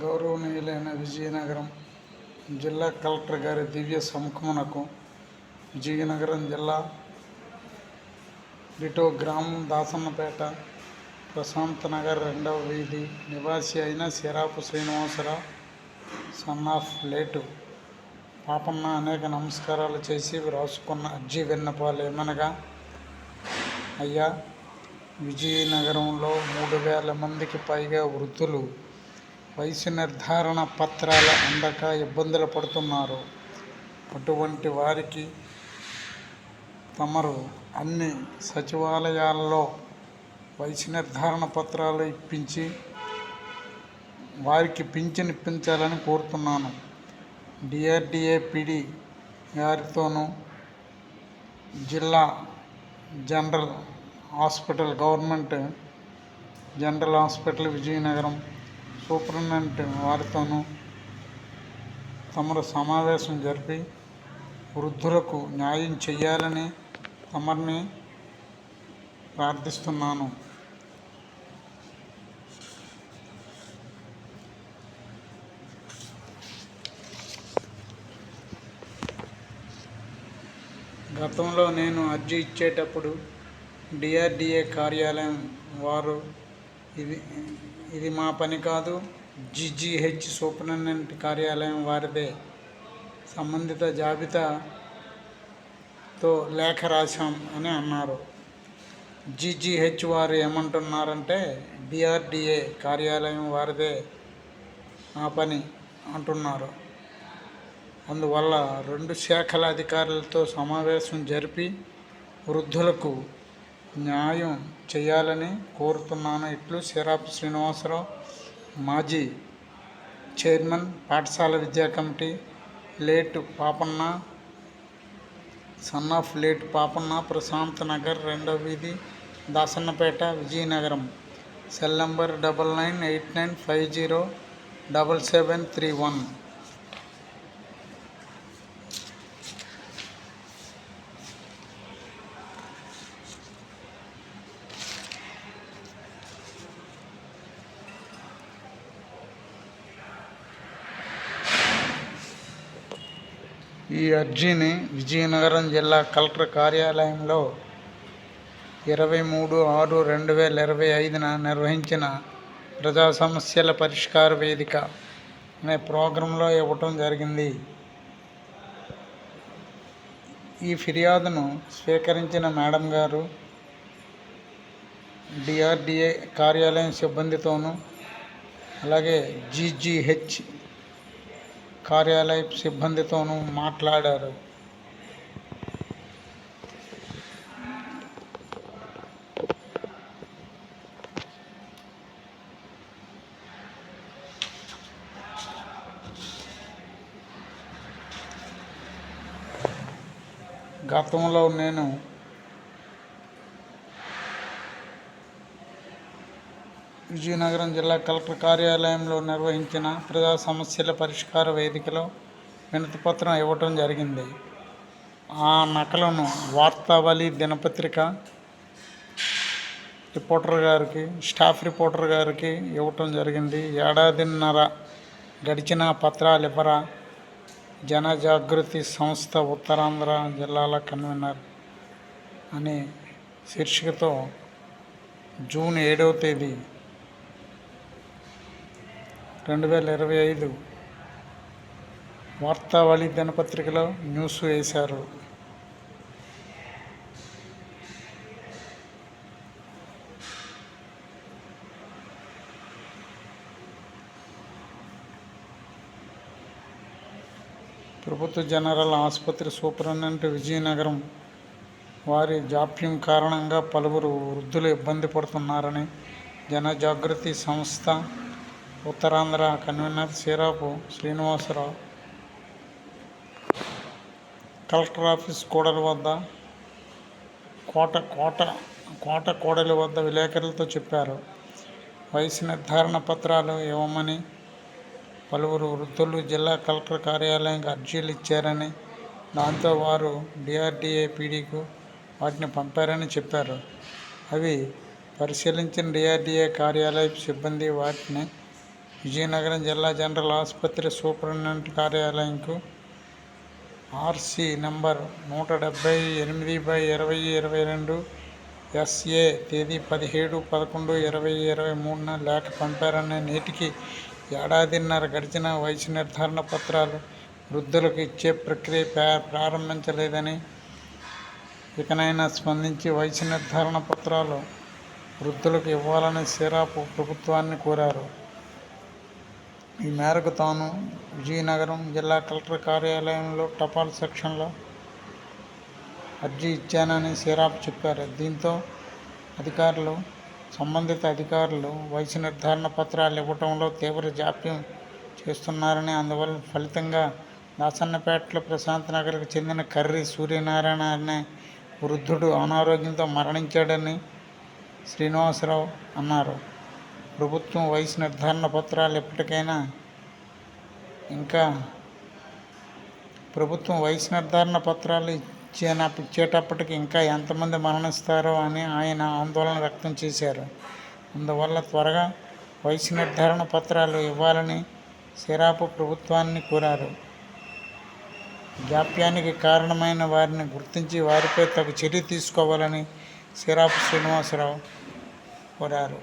గౌరవనీయులైన విజయనగరం జిల్లా కలెక్టర్ గారి దివ్య సముఖమునకు విజయనగరం జిల్లా డిటో గ్రామం దాసన్నపేట ప్రశాంత్ నగర్ 2వ వీధి నివాసి అయిన Sirapu Srinivasarao son of late Papanna అనేక నమస్కారాలు చేసి వ్రాసుకున్న అర్జీ విన్నపాలు ఏమనగా, అయ్యా, విజయనగరంలో 3000 మందికి పైగా వృద్ధులు వయసు నిర్ధారణ పత్రాలు అందక ఇబ్బందులు పడుతున్నారు. అటువంటి వారికి తమరు అన్ని సచివాలయాల్లో వయసు నిర్ధారణ పత్రాలు ఇప్పించి వారికి పింఛన్ ఇప్పించాలని కోరుతున్నాను. డిఆర్డిఏ పిడి గారితోనూ, జిల్లా general hospital government general hospital Vizianagaram superintendent వారితోనూ తమరు సమావేశం జరిపి వృద్ధులకు న్యాయం చేయాలని తమరిని ప్రార్థిస్తున్నాను. గతంలో నేను అర్జీ ఇచ్చేటప్పుడు డిఆర్డిఏ కార్యాలయం వారు ఇది మా పని కాదు, జీజీహెచ్ సూపరింటెండెంట్ కార్యాలయం వారిదే, సంబంధిత జాబితాతో లేఖ రాశాం అని అన్నారు. జీజీహెచ్ వారు ఏమంటున్నారంటే డిఆర్డిఏ కార్యాలయం వారిదే ఆ పని అంటున్నారు. అందువల్ల 2 శాఖల అధికారులతో సమావేశం జరిపి వృద్ధులకు న్యాయం చేయాలని కోరుతున్నాను. ఇట్లు సిరాపు శ్రీనివాసరావు, మాజీ చైర్మన్, పాఠశాల విద్యా కమిటీ, late Papanna, son of late Papanna, Prashant Nagar 2వ వీధి, దాసన్నపేట, విజయనగరం. Cell number 9989507731. ఈ అర్జీని విజయనగరం జిల్లా కలెక్టర్ కార్యాలయంలో 23/6/2025 నిర్వహించిన ప్రజా సమస్యల పరిష్కార వేదిక అనే ప్రోగ్రాంలో ఇవ్వటం జరిగింది. ఈ ఫిర్యాదును స్వీకరించిన మేడం గారు డిఆర్డిఏ కార్యాలయం సిబ్బందితోనూ, అలాగే జీజీహెచ్ కార్యాలయ సిబ్బందితోనూ మాట్లాడారు. గతంలో నేను విజయనగరం జిల్లా కలెక్టర్ కార్యాలయంలో నిర్వహించిన ప్రజా సమస్యల పరిష్కార వేదికలో వినతిపత్రం ఇవ్వటం జరిగింది. ఆ నకలను వార్తావళి దినపత్రిక రిపోర్టర్ గారికి, స్టాఫ్ రిపోర్టర్ గారికి ఇవ్వటం జరిగింది. ఏడాదిన్నర గడిచిన పత్రాలు ఇవ్వరా, జనజాగృతి సంస్థ ఉత్తరాంధ్ర జిల్లాల కన్వీనర్ అనే శీర్షికతో జూన్ 7వ తేదీ 2025 వార్తావళి దినపత్రికలో న్యూస్ వేశారు. ప్రభుత్వ జనరల్ ఆసుపత్రి సూపరింటెండెంట్ విజయనగరం వారి జాప్యం కారణంగా పలువురు వృద్ధులు ఇబ్బంది పడుతున్నారని జనజాగృతి సంస్థ Uttarandhra convener Sirapu Srinivasarao collector office కోటల వద్ద విలేకరులతో చెప్పారు. వయసు నిర్ధారణ పత్రాలు ఇవ్వమని పలువురు వృద్ధులు జిల్లా కలెక్టర్ కార్యాలయానికి అర్జీలు ఇచ్చారని, దాంతో వారు డిఆర్డిఏ పీడీకు వాటిని పంపారని చెప్పారు. అవి పరిశీలించిన డిఆర్డిఏ కార్యాలయ సిబ్బంది వాటిని విజయనగరం జిల్లా జనరల్ ఆసుపత్రి సూపరింటెండెంట్ కార్యాలయంకు ఆర్సి నంబర్ 178/2022 SA తేదీ 17/11/2023న లేఖ పంపారని, నేటికి ఏడాదిన్నర గడిచిన వయసు నిర్ధారణ పత్రాలు వృద్ధులకు ఇచ్చే ప్రక్రియ ప్రారంభించలేదని, ఇకనైనా స్పందించి వయసు నిర్ధారణ పత్రాలు వృద్ధులకు ఇవ్వాలని సిరాపు ప్రభుత్వాన్ని కోరారు. ఈ మేరకు తాను విజయనగరం జిల్లా కలెక్టర్ కార్యాలయంలో టపాల్ సెక్షన్లో అర్జీ ఇచ్చానని సిరాప్ చెప్పారు. దీంతో సంబంధిత అధికారులు వయసు నిర్ధారణ పత్రాలు ఇవ్వడంలో తీవ్ర జాప్యం చేస్తున్నారని, అందువల్ల ఫలితంగా దాసన్నపేటలో ప్రశాంత్ నగర్కు చెందిన కర్రి సూర్యనారాయణ అనే వృద్ధుడు అనారోగ్యంతో మరణించాడని శ్రీనివాసరావు అన్నారు. ప్రభుత్వం వయసు నిర్ధారణ పత్రాలు ఇచ్చేటప్పటికి ఇంకా ఎంతమంది మరణిస్తారో అని ఆయన ఆందోళన వ్యక్తం చేశారు. అందువల్ల త్వరగా వయసు నిర్ధారణ పత్రాలు ఇవ్వాలని సిరాపు ప్రభుత్వాన్ని కోరారు. జాప్యానికి కారణమైన వారిని గుర్తించి వారిపై తగు చర్య తీసుకోవాలని సిరాపు శ్రీనివాసరావు కోరారు.